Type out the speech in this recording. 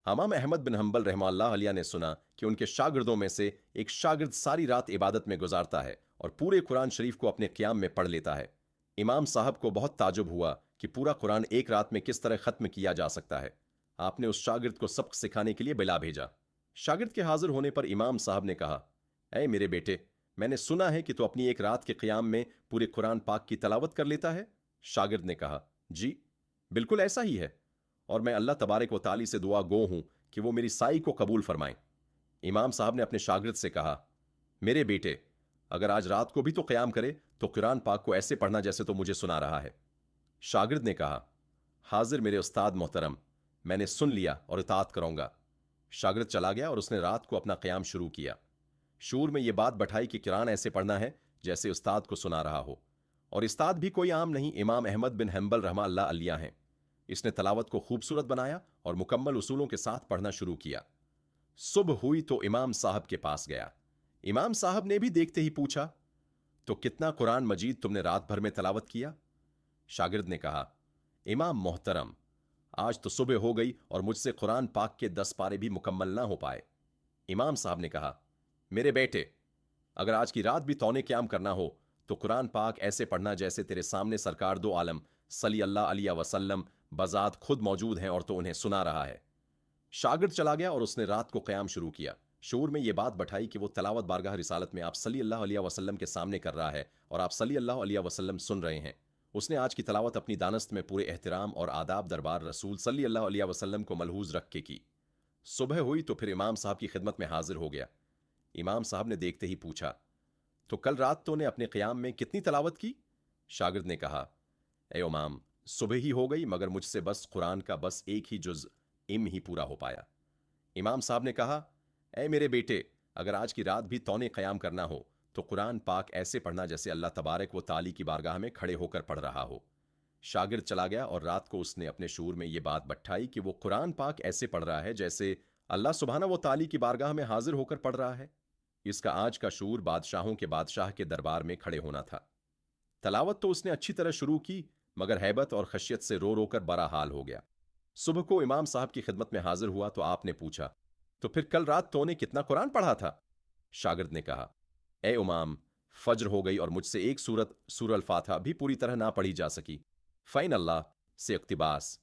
इमाम अहमद बिन हंबल रहमतुल्लाह अलैह ने सुना कि उनके शागिर्दों में से एक शागिर्द सारी रात इबादत में गुजारता है और पूरे कुरान शरीफ को अपने क़ियाम में पढ़ लेता है। इमाम साहब को बहुत ताजुब हुआ कि पूरा कुरान एक रात में किस तरह खत्म किया जा सकता है। आपने उस शागिर्द को सबक सिखाने के लिए बुला भेजा। शागिर्द के हाजिर होने पर इमाम साहब ने कहा, ऐ मेरे बेटे, मैंने सुना है कि तू अपनी एक रात के क़ियाम में पूरे कुरान पाक की तलावत कर लेता है। शागिर्द ने कहा, जी बिल्कुल ऐसा ही है, और मैं अल्लाह तबारक व ताली से दुआ गो हूं कि वो मेरी साई को कबूल फरमाएं। इमाम साहब ने अपने शागिर्द से कहा, मेरे बेटे, अगर आज रात को भी तो क़याम करे तो कुरान पाक को ऐसे पढ़ना जैसे तो मुझे सुना रहा है। शागिर्द ने कहा, हाजिर मेरे उस्ताद मोहतरम, मैंने सुन लिया और इताअत करूंगा। शागिर्द चला गया और उसने रात को अपना क़याम शुरू किया। शूर में यह बात बैठाई कि कुरान ऐसे पढ़ना है जैसे उस्ताद को सुना रहा हो, और उस्ताद भी कोई आम नहीं, इमाम अहमद बिन हंबल रहमतुल्लाह अलैह हैं। इसने तलावत को खूबसूरत बनाया और मुकम्मल उसूलों के साथ पढ़ना शुरू किया। सुबह हुई तो इमाम साहब के पास गया। इमाम साहब ने भी देखते ही पूछा, तो कितना कुरान मजीद तुमने रात भर में तलावत किया? शागिर्द ने कहा, इमाम मोहतरम, आज तो सुबह हो गई और मुझसे कुरान पाक के 10 पारे भी मुकम्मल ना हो पाए। इमाम साहब ने कहा, मेरे बेटे, अगर आज की रात भी तौने क़याम करना हो तो कुरान पाक ऐसे पढ़ना जैसे तेरे सामने सरकार दो आलम सल्लल्लाहु अलैहि वसल्लम बजात खुद मौजूद हैं और तो उन्हें सुना रहा है। शागिर्द चला गया और उसने रात को क़याम शुरू किया। शूर में यह बात बैठाई कि वो तलावत बारगाह रिसालत में आप सल्लल्लाहु अलैहि वसल्लम के सामने कर रहा है और आप सल्लल्लाहु अलैहि वसल्लम सुन रहे हैं। उसने आज की तलावत अपनी दानस्त में पूरे एहतराम और आदाब दरबार रसूल सल्लल्लाहु अलैहि वसल्लम को मलहूज रख के की। सुबह हुई तो फिर इमाम साहब की खिदमत में हाजिर हो गया। इमाम साहब ने देखते ही पूछा, तो कल रात तो ने अपने क़याम में कितनी तलावत की? शागिर्द ने कहा, ए इमाम, सुबह ही हो गई, मगर मुझसे बस कुरान का बस एक ही जुज़ इम ही पूरा हो पाया। इमाम साहब ने कहा, ए मेरे बेटे, अगर आज की रात भी तौने क़याम करना हो तो कुरान पाक ऐसे पढ़ना जैसे अल्लाह तबारक व ताली की बारगाह में खड़े होकर पढ़ रहा हो। शागिर्द चला गया और रात को उसने अपने शूर में यह बात बैठाई कि वो कुरान पाक ऐसे पढ़ रहा है जैसे अल्लाह सुबहाना व ताली की बारगाह में हाजिर होकर पढ़ रहा है। इसका आज का शूर बादशाहों के बादशाह के दरबार में खड़े होना था। तलावत तो उसने अच्छी तरह शुरू की, मगर हैबत और खशियत से रो रो कर बरा हाल हो गया। सुबह को इमाम साहब की खिदमत में हाजिर हुआ तो आपने पूछा, तो फिर कल रात तूने कितना कुरान पढ़ा था? शागिर्द ने कहा, ए इमाम, फज्र हो गई और मुझसे एक सूरत सूरह अल फातिहा भी पूरी तरह ना पढ़ी जा सकी। फ़ैन अल्लाह से इक़्तिबास।